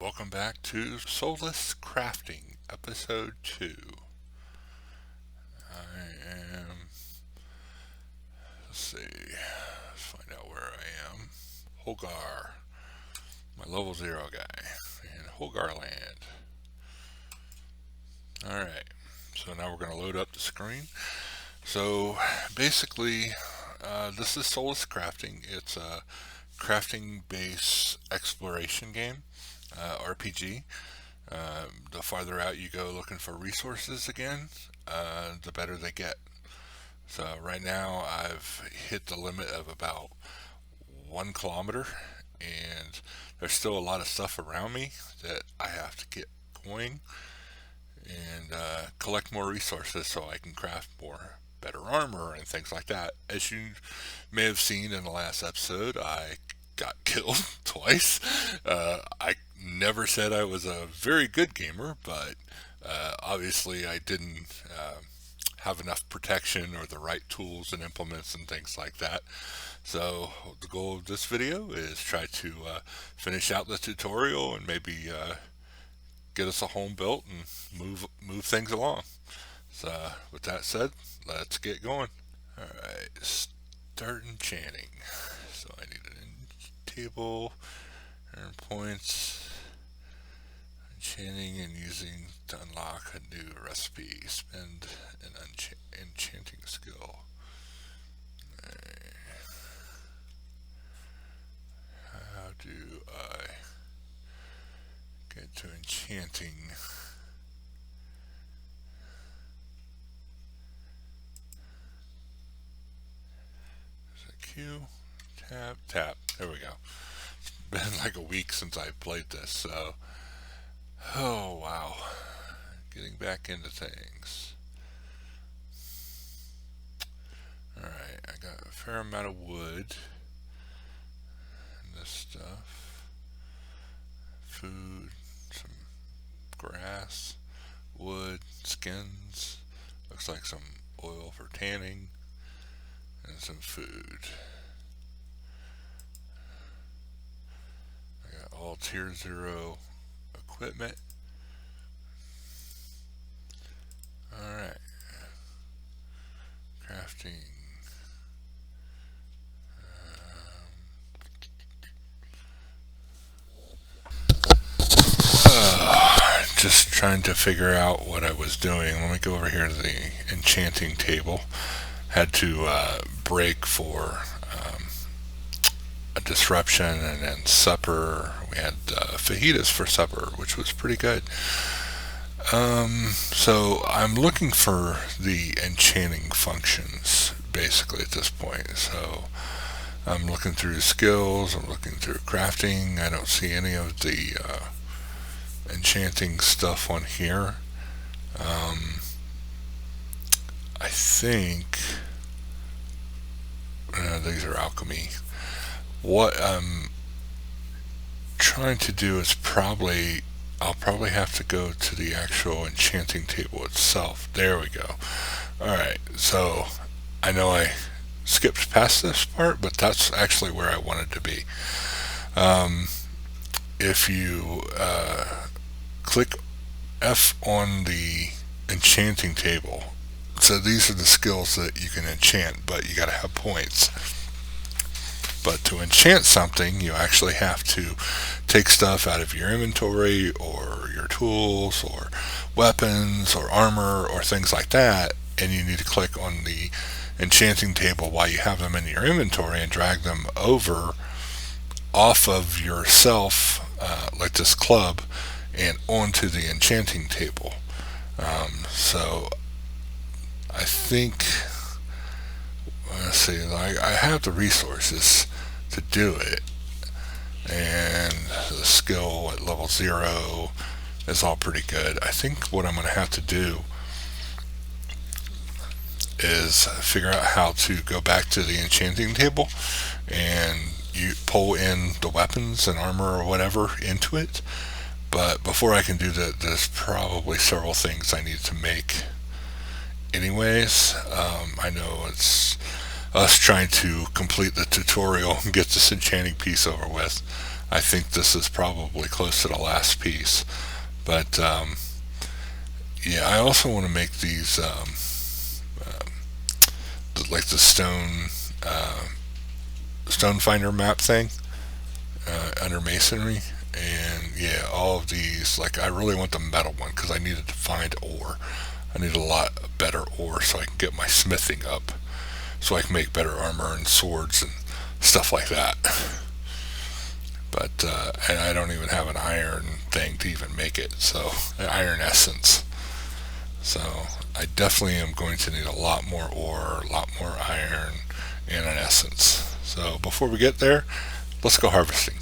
Welcome back to Solace Crafting, EP02. I am, let's see, let's find out where I am. Hogar, my level 0 guy, in Hogar Land. Alright, so now we're going to load up the screen. So basically, this is Solace Crafting. It's a crafting based exploration game, RPG. The farther out you go looking for resources again, the better they get. So right now I've hit the limit of about 1 kilometer, and there's still a lot of stuff around me that I have to get going and collect more resources so I can craft more better armor and things like that. As you may have seen in the last episode, I got killed twice. I never said I was a very good gamer, but obviously I didn't have enough protection or the right tools and implements and things like that. So the goal of this video is try to finish out the tutorial and maybe get us a home built and move things along. So with that said, let's get going. All right, start enchanting. So I need an table, earn points, enchanting and using to unlock a new recipe. Spend an enchanting skill. How do I get to enchanting? Is it Q? Tab, tap. There we go. It's been like a week since I played this, so. Oh, wow. Getting back into things. Alright, I got a fair amount of wood. And this stuff. Food, some grass, wood, skins. Looks like some oil for tanning. And some food. I got all tier 0 equipment. Alright. Crafting. Just trying to figure out what I was doing. Let me go over here to the enchanting table. Had to break for a disruption, and then supper. We had fajitas for supper, which was pretty good. So I'm looking for the enchanting functions basically at this point. So I'm looking through skills, I'm looking through crafting. I don't see any of the enchanting stuff on here. I think these are alchemy. What I'm trying to do is I'll probably have to go to the actual enchanting table itself. There we go. Alright, so I know I skipped past this part, but that's actually where I wanted to be. If you click F on the enchanting table, so these are the skills that you can enchant, but you gotta have points. But to enchant something, you actually have to take stuff out of your inventory or your tools or weapons or armor or things like that, and you need to click on the enchanting table while you have them in your inventory and drag them over off of yourself, like this club, and onto the enchanting table. So I think, let's see, I have the resources to do it, and the skill at level 0 is all pretty good. I think what I'm going to have to do is figure out how to go back to the enchanting table and you pull in the weapons and armor or whatever into it. But before I can do that, there's probably several things I need to make anyways. I know it's us trying to complete the tutorial and get this enchanting piece over with. I think this is probably close to the last piece. But yeah, I also want to make these like the stone finder map thing under masonry. And yeah, all of these, like I really want the metal one because I needed to find ore. I need a lot better ore so I can get my smithing up, so I can make better armor and swords and stuff like that. But and I don't even have an iron thing to even make it, so an iron essence. So I definitely am going to need a lot more ore, a lot more iron, and an essence. So before we get there, let's go harvesting.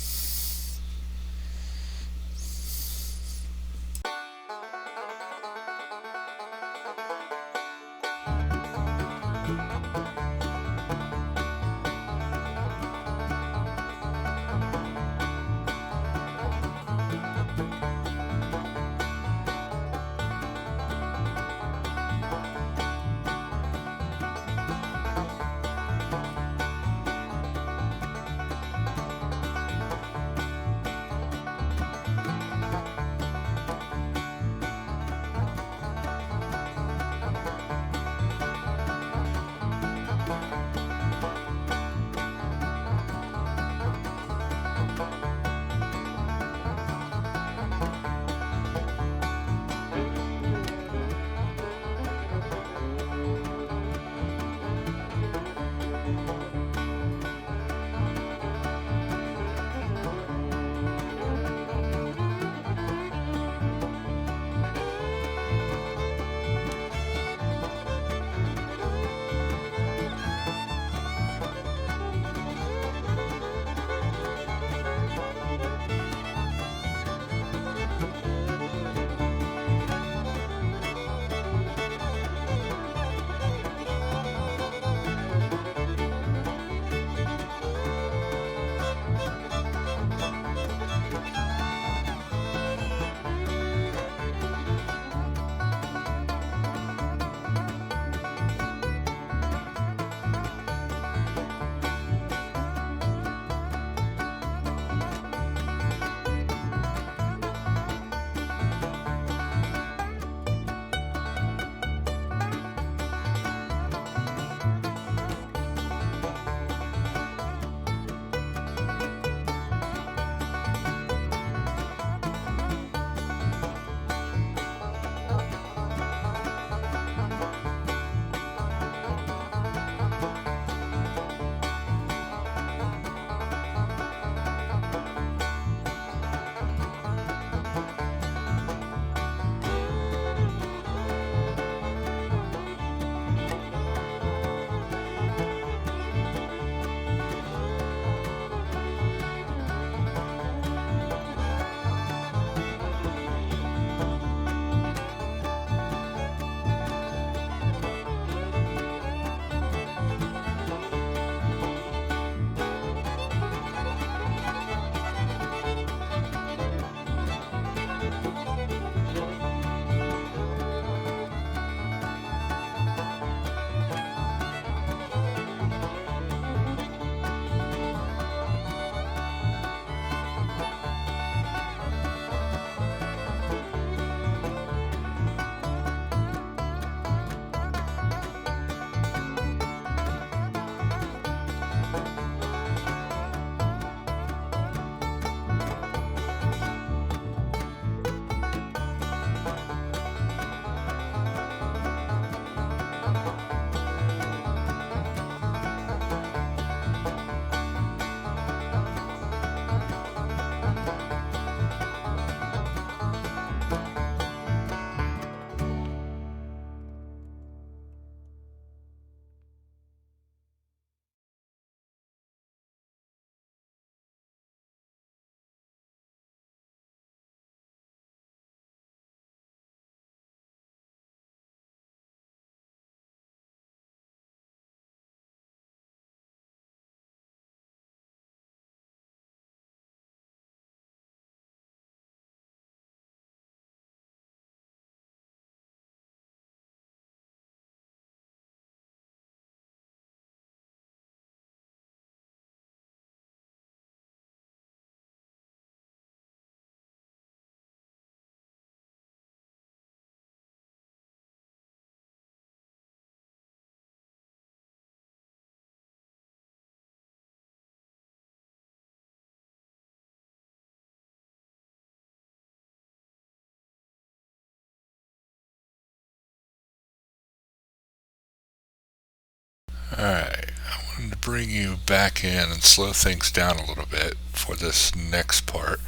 Alright, I wanted to bring you back in and slow things down a little bit for this next part.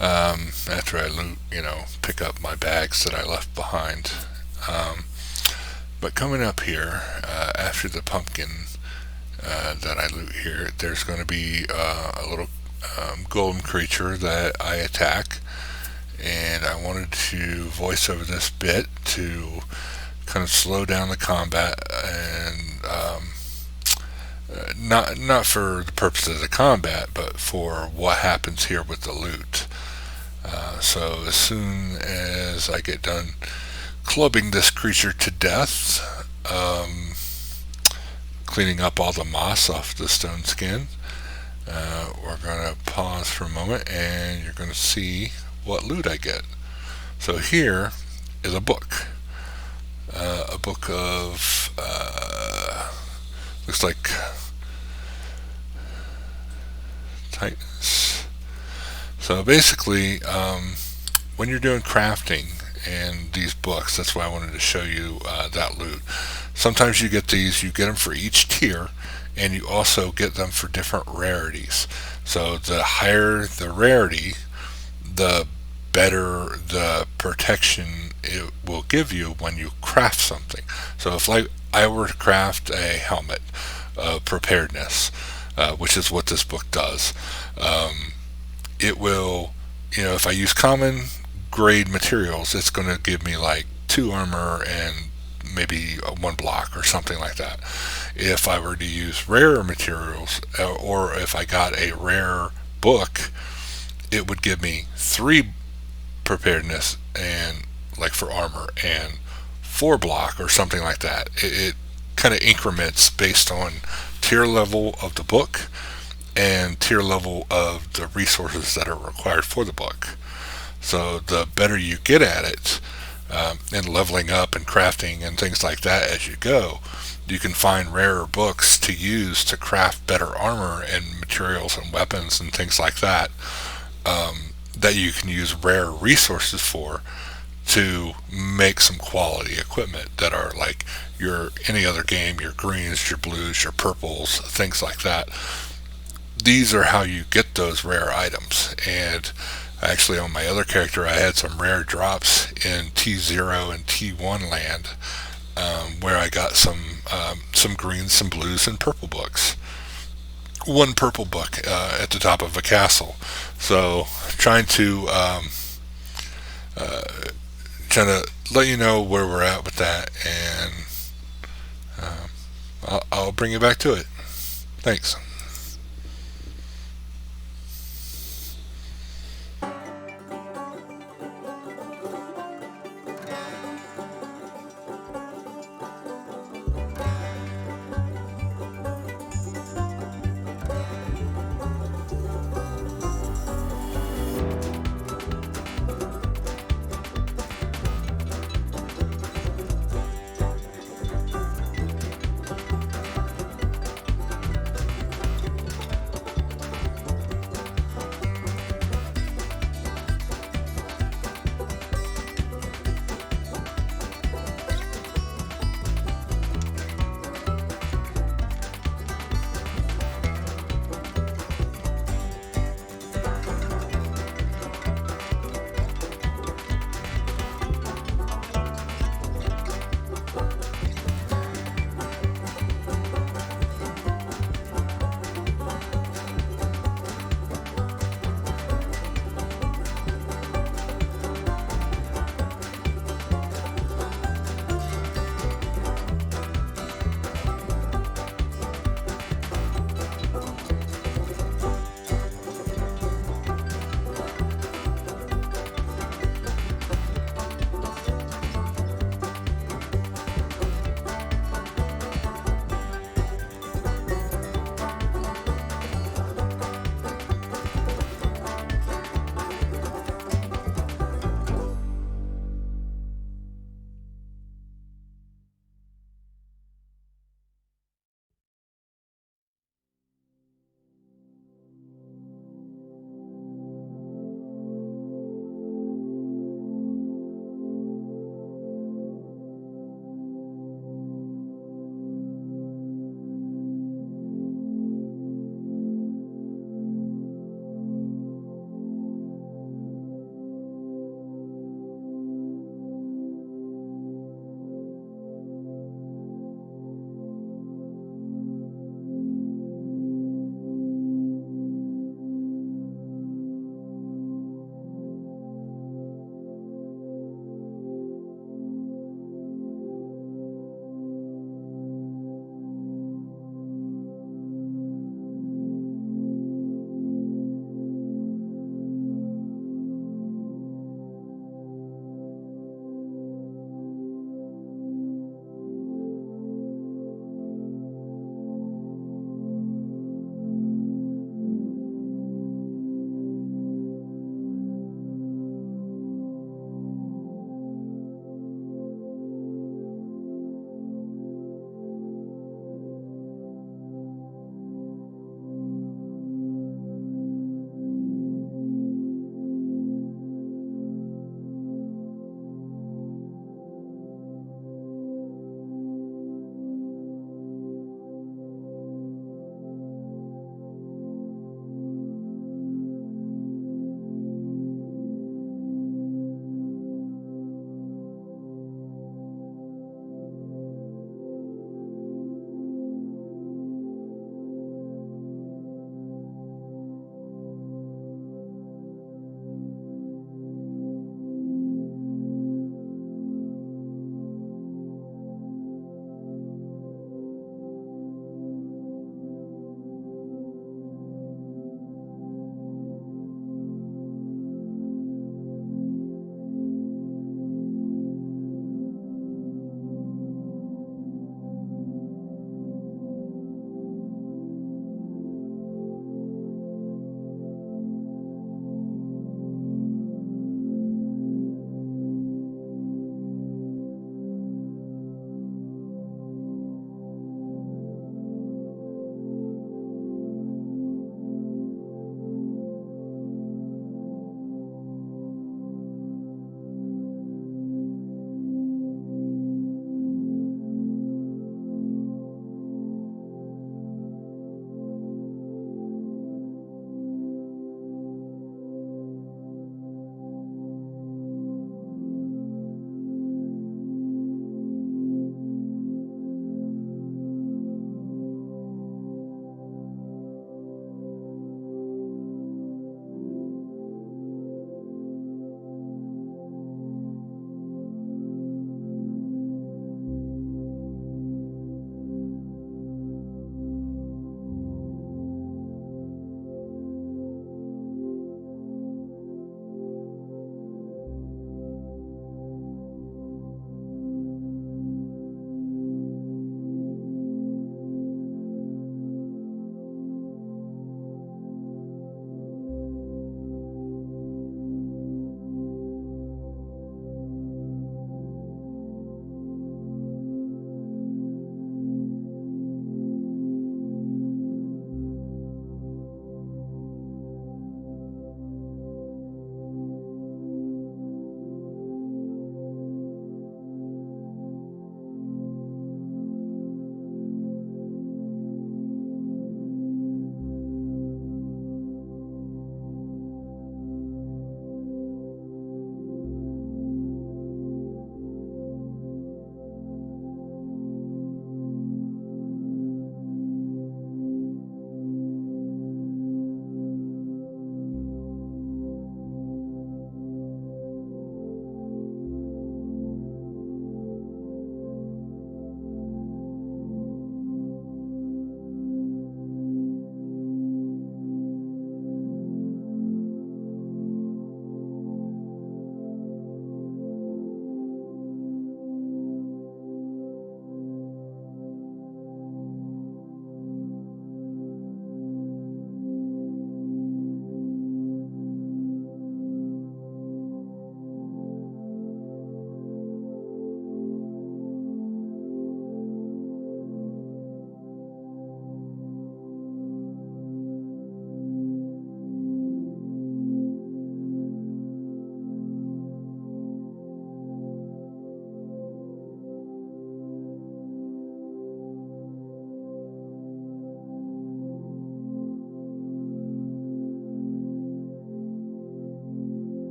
After I loot, pick up my bags that I left behind. Um, but coming up here, after the pumpkin that I loot here, there's going to be a little golem creature that I attack. And I wanted to voice over this bit to kind of slow down the combat and not for the purpose of the combat, but for what happens here with the loot. So as soon as I get done clubbing this creature to death, cleaning up all the moss off the stone skin, we're going to pause for a moment and you're going to see what loot I get. So here is a book. A book of, looks like tightness. So basically, when you're doing crafting and these books, that's why I wanted to show you that loot. Sometimes you get these, you get them for each tier, and you also get them for different rarities. So the higher the rarity, the better the protection it will give you when you craft something. So if like I were to craft a helmet of preparedness, which is what this book does, it will, if I use common grade materials, it's going to give me like 2 armor and maybe 1 block or something like that. If I were to use rarer materials, or if I got a rare book, it would give me 3 preparedness and like for armor and 4 block or something like that. It kind of increments based on tier level of the book and tier level of the resources that are required for the book. So the better you get at it, and leveling up and crafting and things like that as you go, you can find rarer books to use to craft better armor and materials and weapons and things like that, that you can use rare resources for to make some quality equipment that are like your any other game, your greens, your blues, your purples, things like that. These are how you get those rare items. And actually on my other character I had some rare drops in T0 and T1 land, where I got some greens, some blues, and purple books. 1 purple book at the top of a castle. So trying to let you know where we're at with that, and I'll bring you back to it. Thanks.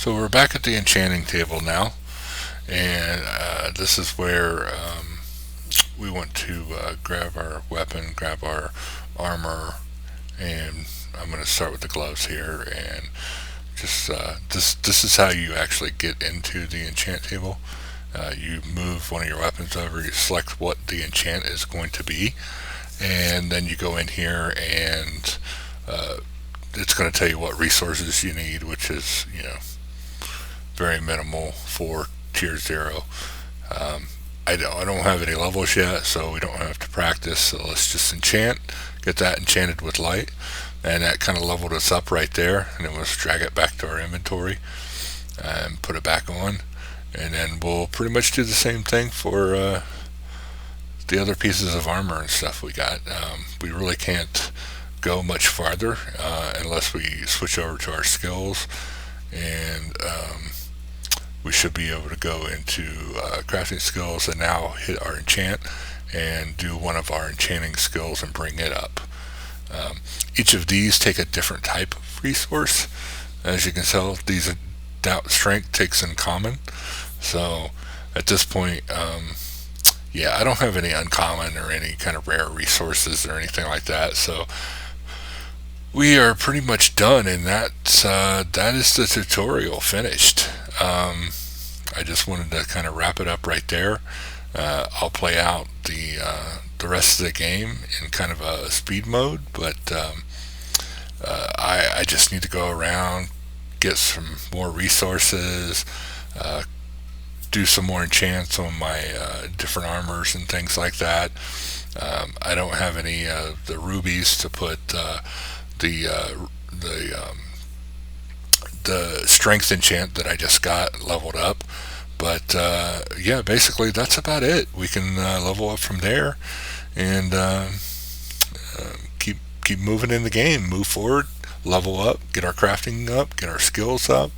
So we're back at the enchanting table now, and this is where we want to grab our weapon, grab our armor, and I'm going to start with the gloves here. And just this is how you actually get into the enchant table. You move one of your weapons over, you select what the enchant is going to be, and then you go in here and it's going to tell you what resources you need, which is very minimal for tier 0. I don't have any levels yet, so we don't have to practice. So let's just enchant, get that enchanted with light, and that kind of leveled us up right there. And then let's drag it back to our inventory and put it back on, and then we'll pretty much do the same thing for the other pieces of armor and stuff we got. We really can't go much farther unless we switch over to our skills, and we should be able to go into crafting skills and now hit our enchant and do one of our enchanting skills and bring it up. Each of these take a different type of resource. As you can tell, these are strength takes in common. So at this point, I don't have any uncommon or any kind of rare resources or anything like that. So we are pretty much done, and that is the tutorial finished. I just wanted to kind of wrap it up right there. I'll play out the rest of the game in kind of a speed mode, but I just need to go around, get some more resources, do some more enchants on my different armors and things like that. I don't have any the rubies to put the strength enchant that I just got leveled up, but basically that's about it. We can level up from there and keep moving in the game, move forward, level up, get our crafting up, get our skills up,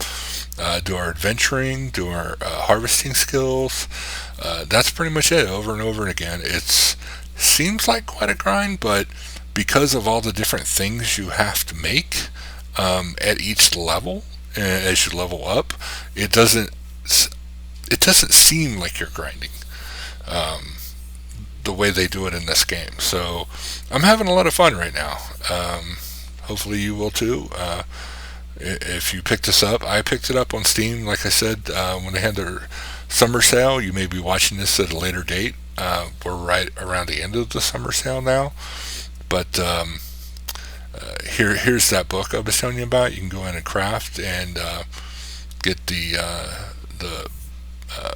do our adventuring, do our harvesting skills. That's pretty much it, over and over again. It seems like quite a grind, but because of all the different things you have to make at each level, as you level up, it doesn't seem like you're grinding the way they do it in this game. So I'm having a lot of fun right now. Hopefully you will too. If you picked this up, I picked it up on Steam, like I said, when they had their summer sale. You may be watching this at a later date. We're right around the end of the summer sale now, but here's that book I was telling you about. You can go in and craft and get the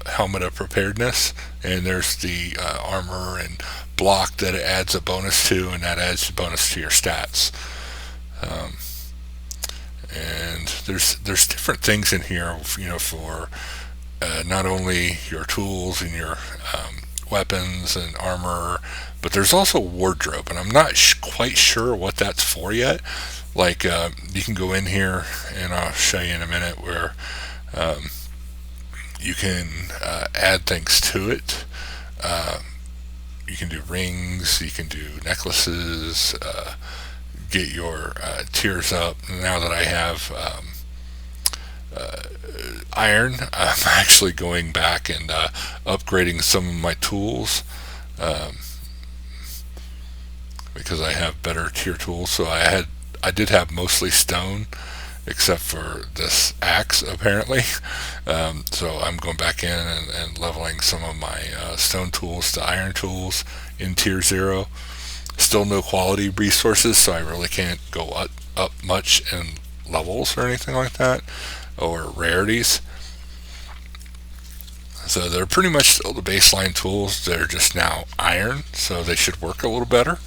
helmet of preparedness, and there's the armor and block that it adds a bonus to, and that adds a bonus to your stats. And there's different things in here, for not only your tools and your weapons and armor, but there's also wardrobe, and I'm not quite sure what that's for yet. Like you can go in here, and I'll show you in a minute, where you can add things to it. You can do rings, you can do necklaces, get your tiers up. Now that I have iron, I'm actually going back and upgrading some of my tools, because I have better tier tools. So I did have mostly stone, except for this axe apparently. So I'm going back in and leveling some of my stone tools to iron tools in tier 0. Still no quality resources, so I really can't go up much in levels or anything like that, or rarities. So they're pretty much still the baseline tools. They're just now iron, so they should work a little better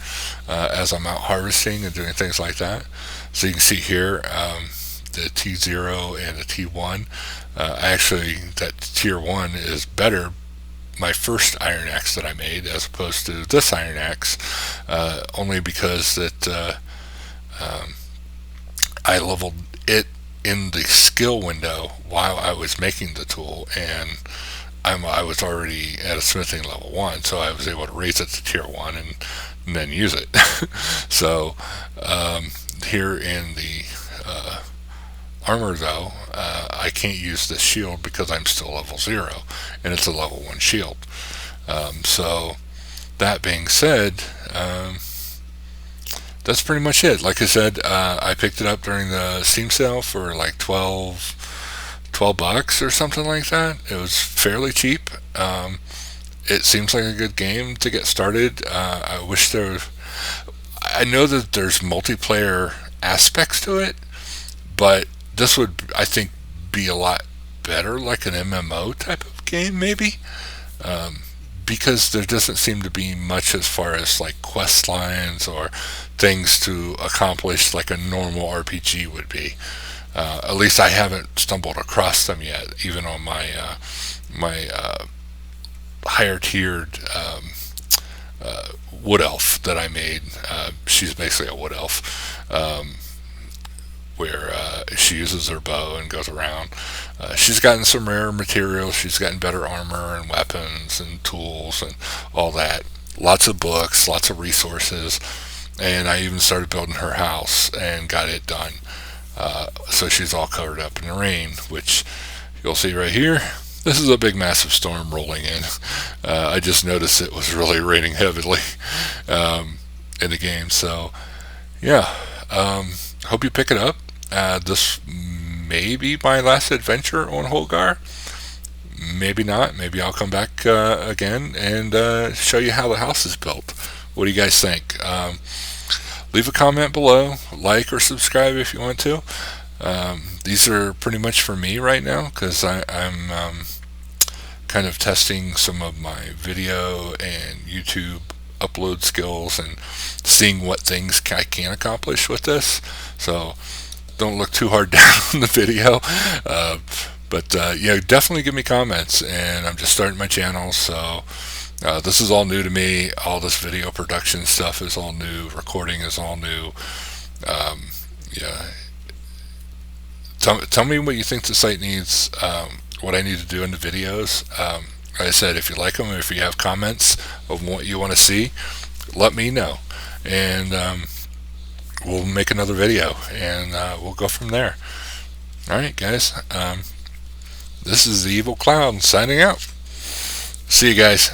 as I'm out harvesting and doing things like that. So you can see here the T0 and the T1. Actually, that tier 1 is better, my first iron axe that I made, as opposed to this iron axe, only because that I leveled it in the skill window while I was making the tool, and I was already at a smithing level 1, so I was able to raise it to tier 1 and then use it. So here in the armor though, I can't use this shield because I'm still level 0, and it's a level 1 shield. So that being said, that's pretty much it. Like I said, I picked it up during the Steam sale for like 12 bucks or something like that. It was fairly cheap. It seems like a good game to get started. I wish there was, I know that there's multiplayer aspects to it, but this would, I think, be a lot better, like an MMO type of game, maybe. Um, because there doesn't seem to be much as far as like quest lines or things to accomplish like a normal RPG would be. At least I haven't stumbled across them yet, even on my higher tiered wood elf that I made. She's basically a wood elf. Where she uses her bow and goes around. She's gotten some rare materials. She's gotten better armor and weapons and tools and all that. Lots of books, lots of resources, and I even started building her house and got it done. So she's all covered up in the rain, which you'll see right here. This is a big, massive storm rolling in. I just noticed it was really raining heavily in the game. So, yeah. Hope you pick it up. This may be my last adventure on Holgar. Maybe not. Maybe I'll come back again and show you how the house is built. What do you guys think? Leave a comment below. Like or subscribe if you want to. These are pretty much for me right now because I'm kind of testing some of my video and YouTube upload skills and seeing what things I can accomplish with this. So don't look too hard down on the video. But definitely give me comments. And I'm just starting my channel, so this is all new to me. All this video production stuff is all new. Recording is all new. Yeah. Tell me what you think the site needs. What I need to do in the videos. Like I said, if you like them, if you have comments of what you want to see, let me know, and we'll make another video, and we'll go from there. Alright, guys. This is the Evil Cloud signing out. See you guys.